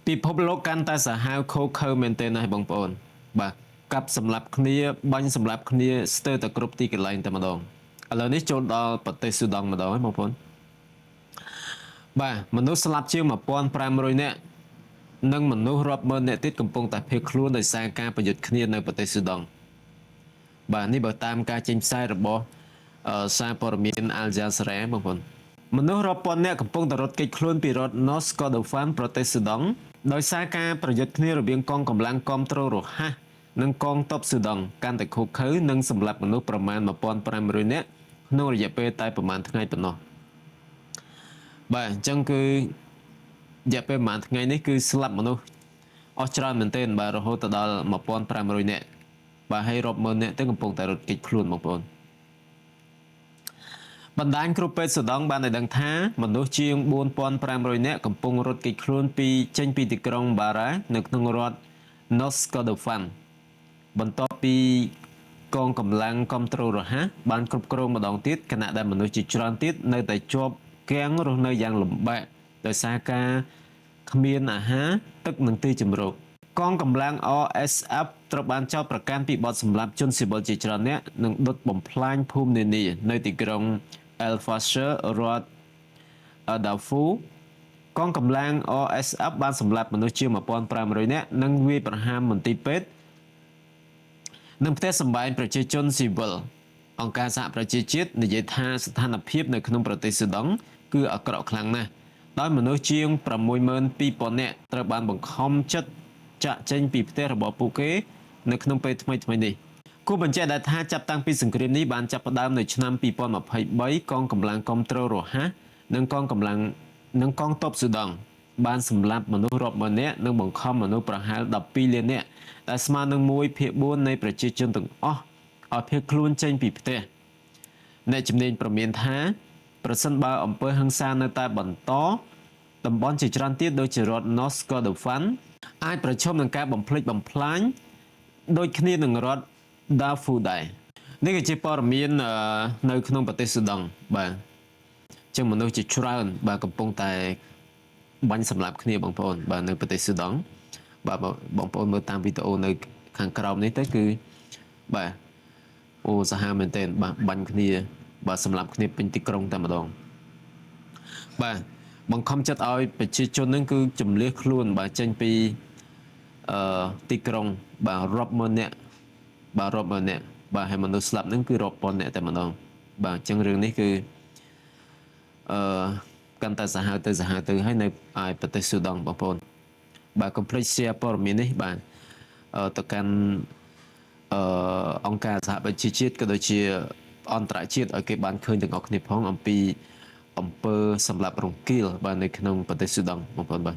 ពិភពលោកកាន់តែសាហាវខូខើមែនទែនហើយបងប្អូនបាទកាប់សម្លាប់គ្នាបាញ់សម្លាប់គ្នាស្ទើរតែគ្រប់ទីកន្លែងតែម្ដងឥឡូវនេះចូលដល់ប្រទេសស៊ូដង់ម្ដងហើយបងប្អូនបាទមនុស្សស្លាប់ជាង1500នាក់និងមនុស្សរាប់ម៉ឺននាក់ទៀតកំពុងតែភៀសខ្លួនដោយសារការប្រយុទ្ធគ្នានៅប្រទេសស៊ូដង់បាទនេះបើតាមការចេញផ្សាយរបស់សារព័ត៌មាន Al Jazeera បងប្អូនមនុស្សរាប់ពាន់នាក់កំពុងតែរត់គេចខ្លួនពីរដ្ឋ North Kordofan ប្រទេសស៊ូដង់ដោយសារការប្រយុទ្ធគ្នារវាងកងកម្លាំងគាំទ្ររហ័សនិងកងទ័ពស៊ូដង់កាន់តែឃោរឃៅនិងសម្លាប់មនុស្សប្រមាណ1500នាក់ក្នុងរយៈពេលតែប្រមាណថ្ងៃប៉ុណ្ណោះបាទអញ្ចឹងគឺរយៈពេលប្រហែលថ្ងៃនេះគឺស្លាប់មនុស្សអស់ច្រើនមែនទែនបាទរហូតដល់1500នាក់បាទហើយរាប់ម៉ឺននាក់ទៅកំពុងតែរត់គេចខ្លួនបងប្អូនបណ្ដាញគ្រូពេទ្យស៊ូដង់បានឲ្យដឹងថាមនុស្សជាង4500នាក់កំពុងរត់គេចខ្លួនចេញពីទីក្រុងបារ៉ានៅក្នុងរដ្ឋ North Kordofan បន្ទាប់ពីកងកម្លាំងគាំទ្ររហ័សបានគ្រប់គ្រងម្ដងទៀតខណៈដែលមនុស្សជាច្រើនទៀតនៅតែជាប់គាំងរស់នៅយ៉ាងលំបាកដោយសារការគ្មានអាហារទឹកនិងទីជម្រកកងកម្លាំង RSF ត្រូវបានចោទប្រកាន់ពីបទសម្លាប់ជនស៊ីវិលជាច្រើននាក់និងដុតបំផ្លាញភូមិនានានៅទីក្រុង El Fasher រដ្ឋ Darfur កងកម្លាំង RSF បានសម្លាប់មនុស្សជាង1500នាក់និងវាយប្រហារមន្ទីរពេទ្យនិងផ្ទះសម្បែងប្រជាជនស៊ីវិលអង្គការសហប្រជាជាតិនិយាយថាស្ថានភាពនៅក្នុងប្រទេសស៊ូដង់គឺអាក្រក់ខ្លាំងណាស់ដោយមនុស្សជាង62000នាក់ត្រូវបានបង្ខំចិត្តចាក់ចេញពីផ្ទះរបស់ពួកគេនៅក្នុងពេលថ្មីៗនេះគូបញ្ជាក់ដែរថាចាប់តាំងពីសង្គ្រាមនេះបានចាប់ផ្ដើមនៅឆ្នាំ2023កងកម្លាំងគាំទ្ររហ័សនិងកងទ័ពស៊ូដង់បានសម្លាប់មនុស្សរាប់ម៉ឺននាក់និងបង្ខំមនុស្សប្រហែល12លាននាក់ដែលស្មើនឹង1/4នៃប្រជាជនទាំងអស់ឲ្យភៀសខ្លួនចេញពីផ្ទះអ្នកជំនាញប្រមានថាប្រសិនបើអំពើហិង្សានៅតែបន្តតំបន់ជាច្រើនទៀតដូចជារដ្ឋ North Kordofan អាចប្រឈមនឹងការបំផ្លិចបំផ្លាញដូចគ្នានឹងរដ្ឋ Darfur ដែរនេះគឺជាព័ត៌មាននៅក្នុងប្រទេសស៊ូដង់បាទចឹងមនុស្សជាច្រើនបាទកំពុងតែបាញ់សម្លាប់គ្នាបងប្អូនបាទនៅប្រទេសស៊ូដង់បាទបងប្អូនមើលតាមវីដេអូនៅខាងក្រោមនេះទៅគឺបាទអូសាហាវមែនទែនបាទបាញ់គ្នាបាទសម្លាប់គ្នាពេញទីក្រុងតែម្ដងបាទបង្ខំចិត្តឲ្យប្រជាជននឹងគឺជំលះខ្លួនបាទចេញពីទីក្រុងបាទរាប់ម៉ឺននាក់បាទរាប់ម៉ឺននាក់បាទហើយមនុស្សស្លាប់នឹងគឺរាប់ពាន់នាក់តែម្ដងបាទអញ្ចឹងរឿងនេះគឺកាន់តែសាហាវទៅហើយនៅឯប្រទេសស៊ូដង់បងប្អូនបាទកុំភ្លេច share ព័ត៌មាននេះបាទទៅកាន់អង្គការសហប្រជាជាតិក៏ដូចជាអន្តរជាតិឲ្យគេបានឃើញទាំងអស់គ្នាផងអំពីអំពើសម្លាប់រង្គាលបាទនៅក្នុងប្រទេសស៊ូដង់បងប្អូនបាទ